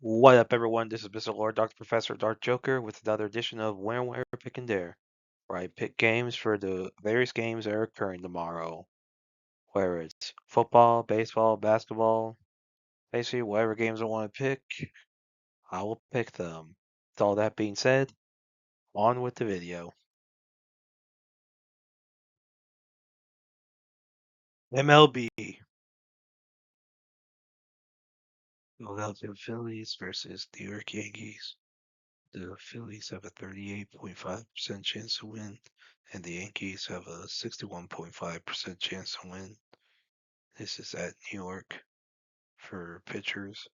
What up, everyone? This is Mr. Lord, Dr. Professor, Dark Joker, with another edition of When, Where, Pick, and Dare, where I pick games for the various games that are occurring tomorrow. Whether it's football, baseball, basketball, basically whatever games I want to pick, I will pick them. With all that being said, on with the video. MLB. Philadelphia Phillies versus New York Yankees. The Phillies have a 38.5% chance to win, and the Yankees have a 61.5% chance to win. This is at New York for pitchers.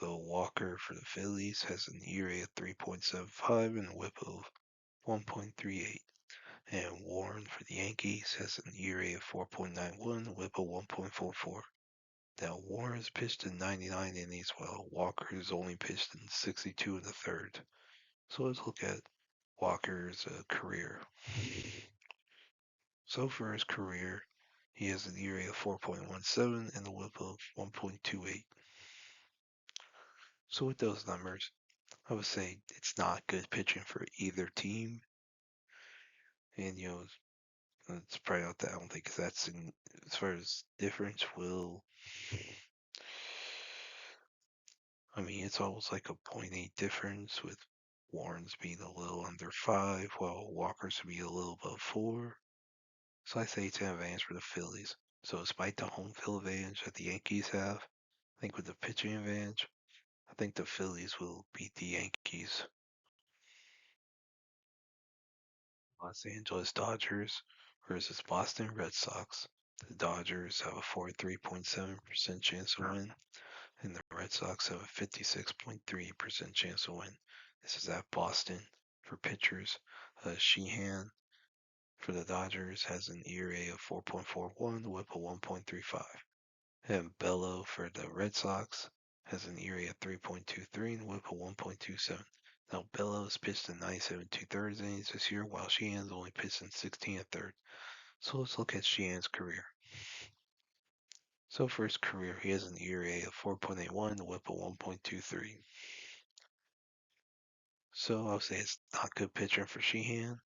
So Walker for the Phillies has an ERA of 3.75 and a whip of 1.38. And Warren for the Yankees has an ERA of 4.91, a whip of 1.44. Now Warren's pitched in 99 innings while Walker has only pitched in 62 in the third. So let's look at Walker's career. So for his career, he has an ERA of 4.17 and a whip of 1.28. So with those numbers, I would say it's not good pitching for either team. And it's probably not that. I don't think that's in as far as difference will. I mean, it's almost like a .8 difference with Warren's being a little under 5, while Walker's be a little above 4. So I say it's an advantage for the Phillies. So despite the home field advantage that the Yankees have, I think with the pitching advantage, I think the Phillies will beat the Yankees. Los Angeles Dodgers versus Boston Red Sox. The Dodgers have a 43.7% chance to win, and the Red Sox have a 56.3% chance to win. This is at Boston for pitchers. Sheehan for the Dodgers has an ERA of 4.41, whip of 1.35. And Bello for the Red Sox has an ERA of 3.23 and whip of 1.27. Now Bello has pitched in 97 2/3 innings this year, while Sheehan's only pitched in 16 1/3. So let's look at Sheehan's career. So for his career, he has an ERA of 4.81 and a whip of 1.23. So I'll say it's not good pitching for Sheehan,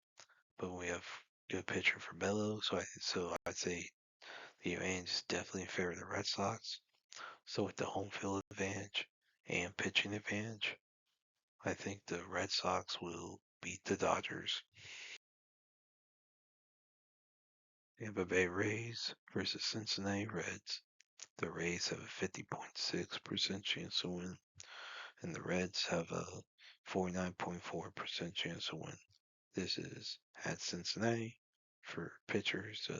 but we have good pitching for Bello. So I'd say the advantage is definitely in favor of the Red Sox. So with the home field advantage and pitching advantage, I think the Red Sox will beat the Dodgers. Tampa Bay Rays versus Cincinnati Reds. The Rays have a 50.6% chance to win, and the Reds have a 49.4% chance to win. This is at Cincinnati for pitchers.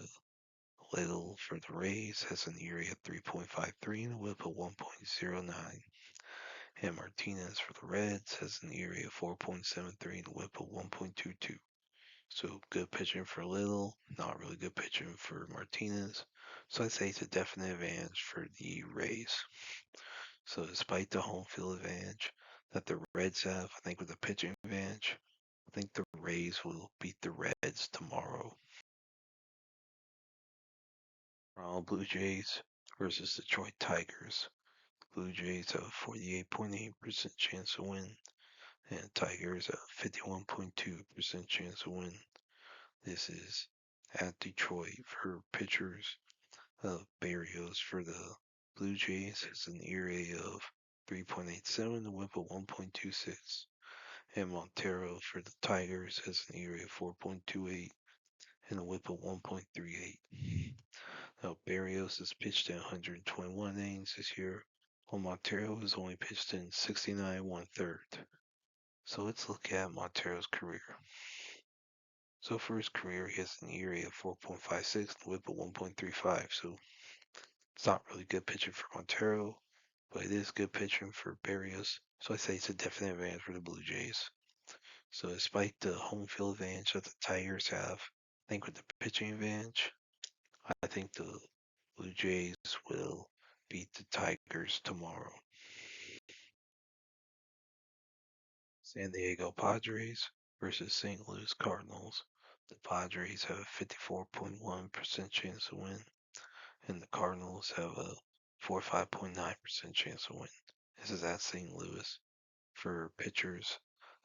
Little for the Rays has an ERA of 3.53 and a whip of 1.09. And Martinez for the Reds has an ERA of 4.73 and a whip of 1.22. So good pitching for Little, not really good pitching for Martinez. So I'd say it's a definite advantage for the Rays. So despite the home field advantage that the Reds have, I think with the pitching advantage, I think the Rays will beat the Reds tomorrow. Blue Jays versus Detroit Tigers. Blue Jays have a 48.8% chance to win, and Tigers have a 51.2% chance to win. This is at Detroit for pitchers. Barrios for the Blue Jays has an ERA of 3.87, a whip of 1.26. And Montero for the Tigers has an ERA of 4.28 and a whip of 1.38. Now, Barrios has pitched in 121 innings this year, while Montero has only pitched in 69 1/3. So let's look at Montero's career. So for his career, he has an ERA of 4.56 and a whip of 1.35. So it's not really good pitching for Montero, but it is good pitching for Barrios. So I say it's a definite advantage for the Blue Jays. So despite the home field advantage that the Tigers have, I think with the pitching advantage, I think the Blue Jays will beat the Tigers tomorrow. San Diego Padres versus St. Louis Cardinals. The Padres have a 54.1% chance to win, and the Cardinals have a 45.9% chance to win. This is at St. Louis. For pitchers,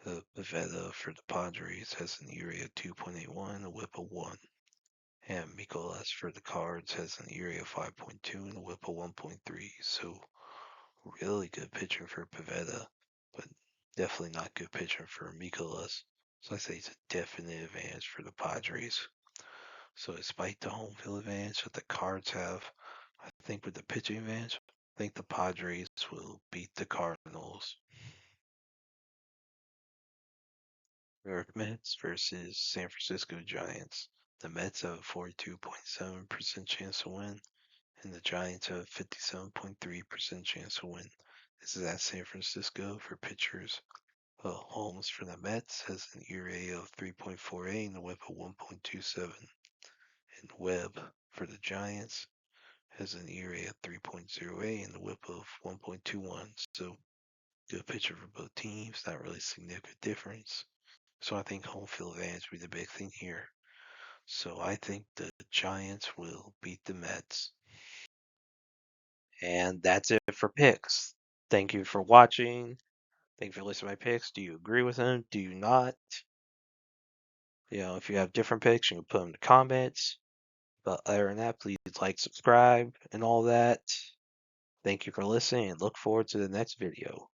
Pivetta for the Padres has an ERA of 2.81, a WHIP of 1. And Mikolas for the Cards has an ERA of 5.2 and a WHIP of 1.3. So really good pitching for Pivetta, but definitely not good pitching for Mikolas. So I say it's a definite advantage for the Padres. So despite the home field advantage that the Cards have, I think with the pitching advantage, I think the Padres will beat the Cardinals. New York Mets versus San Francisco Giants. The Mets have a 42.7% chance to win, and the Giants have a 57.3% chance to win. This is at San Francisco for pitchers. Holmes for the Mets has an ERA of 3.48 and a WHIP of 1.27. And Webb for the Giants has an ERA of 3.08 and a WHIP of 1.21. So good pitcher for both teams, not really significant difference. So I think home field advantage will be the big thing here. So I think the Giants will beat the Mets. And that's it for picks. Thank you for watching. Thank you for listening to my picks. Do you agree with them? Do you not? If you have different picks, you can put them in the comments. But other than that, please like, subscribe, and all that. Thank you for listening, and look forward to the next video.